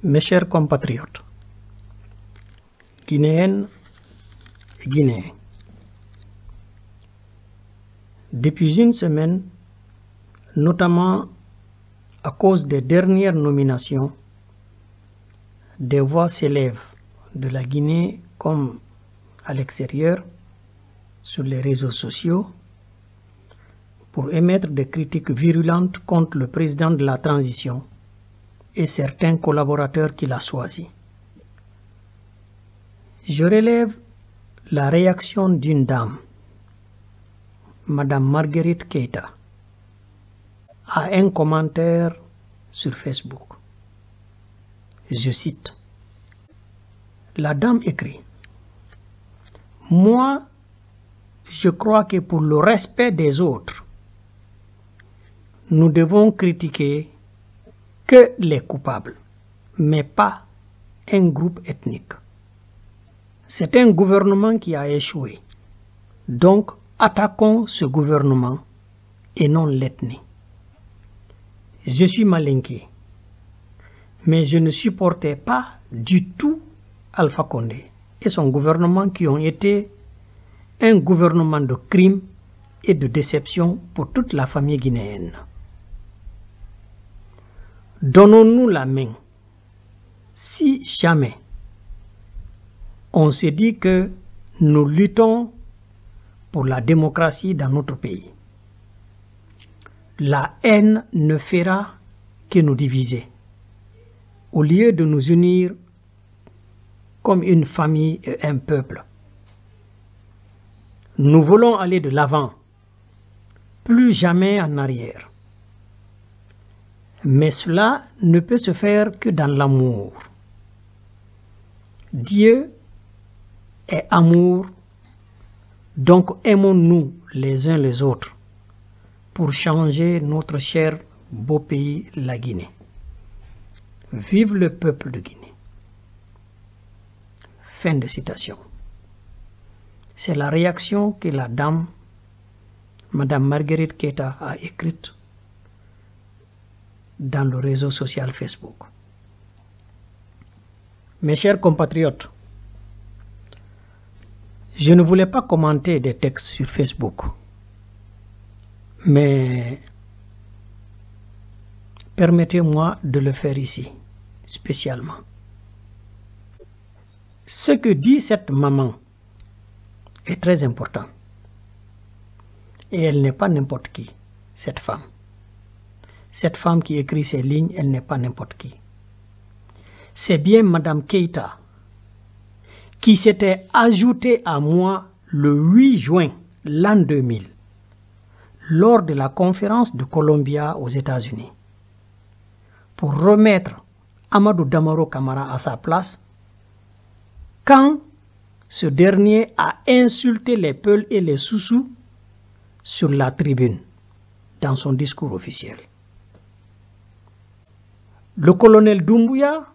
Mes chers compatriotes, Guinéennes et Guinéens, depuis une semaine, notamment à cause des dernières nominations, des voix s'élèvent de la Guinée comme à l'extérieur, sur les réseaux sociaux, pour émettre des critiques virulentes contre le président de la transition et certains collaborateurs qu'il a choisis. Je relève la réaction d'une dame, Madame Marguerite Keïta, à un commentaire sur Facebook. Je cite. La dame écrit: « Moi, je crois que pour le respect des autres, nous devons critiquer que les coupables, mais pas un groupe ethnique. C'est un gouvernement qui a échoué. Donc, attaquons ce gouvernement et non l'ethnie. Je suis malinqué, mais je ne supportais pas du tout Alpha Condé et son gouvernement qui ont été un gouvernement de crime et de déception pour toute la famille guinéenne. Donnons-nous la main si jamais on se dit que nous luttons pour la démocratie dans notre pays. La haine ne fera que nous diviser, au lieu de nous unir comme une famille et un peuple. Nous voulons aller de l'avant, plus jamais en arrière. Mais cela ne peut se faire que dans l'amour. Dieu est amour, donc aimons-nous les uns les autres pour changer notre cher beau pays, la Guinée. Vive le peuple de Guinée. » Fin de citation. C'est la réaction que la dame, Madame Marguerite Keïta, a écrite dans le réseau social Facebook. Mes chers compatriotes, je ne voulais pas commenter des textes sur Facebook, mais permettez-moi de le faire ici, spécialement. Ce que dit cette maman est très important. Et elle n'est pas n'importe qui, cette femme. Cette femme qui écrit ces lignes, elle n'est pas n'importe qui. C'est bien Madame Keïta qui s'était ajoutée à moi le 8 juin l'an 2000 lors de la conférence de Columbia aux États-Unis pour remettre Amadou Damaro Camara à sa place quand ce dernier a insulté les Peuls et les Soussous sur la tribune dans son discours officiel. Le colonel Doumbouya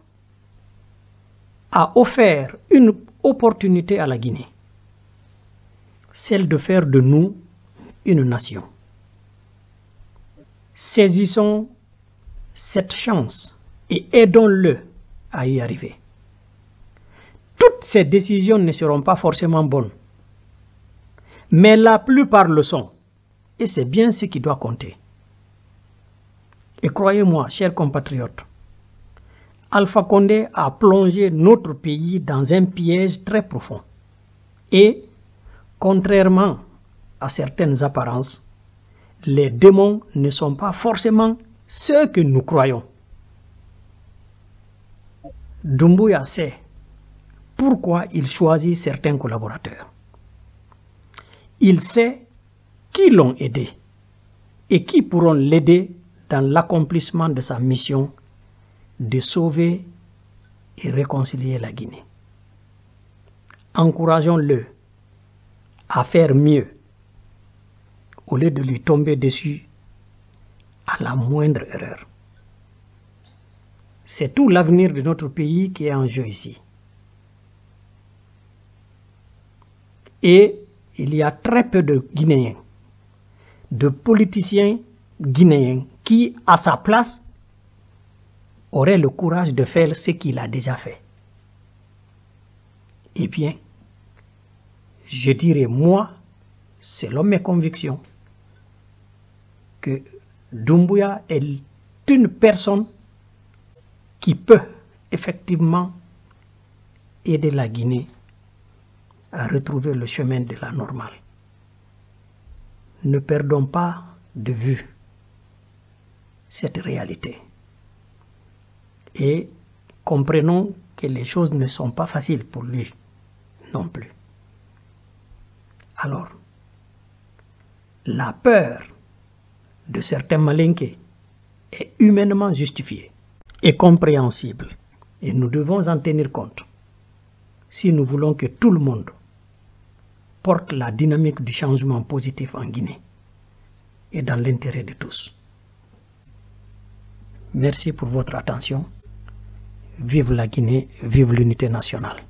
a offert une opportunité à la Guinée, celle de faire de nous une nation. Saisissons cette chance et aidons-le à y arriver. Toutes ces décisions ne seront pas forcément bonnes, mais la plupart le sont, et c'est bien ce qui doit compter. Et croyez-moi, chers compatriotes, Alpha Condé a plongé notre pays dans un piège très profond. Et, contrairement à certaines apparences, les démons ne sont pas forcément ceux que nous croyons. Doumbouya sait pourquoi il choisit certains collaborateurs. Il sait qui l'ont aidé et qui pourront l'aider dans l'accomplissement de sa mission de sauver et réconcilier la Guinée. Encourageons-le à faire mieux au lieu de lui tomber dessus à la moindre erreur. C'est tout l'avenir de notre pays qui est en jeu ici. Et il y a très peu de Guinéens, de politiciens guinéens qui, à sa place, aurait le courage de faire ce qu'il a déjà fait, eh bien, je dirais, moi, selon mes convictions, que Doumbouya est une personne qui peut effectivement aider la Guinée à retrouver le chemin de la normale. Ne perdons pas de vue cette réalité et comprenons que les choses ne sont pas faciles pour lui non plus. Alors, la peur de certains malinqués est humainement justifiée et compréhensible, et nous devons en tenir compte si nous voulons que tout le monde porte la dynamique du changement positif en Guinée et dans l'intérêt de tous. Merci pour votre attention. Vive la Guinée, vive l'unité nationale.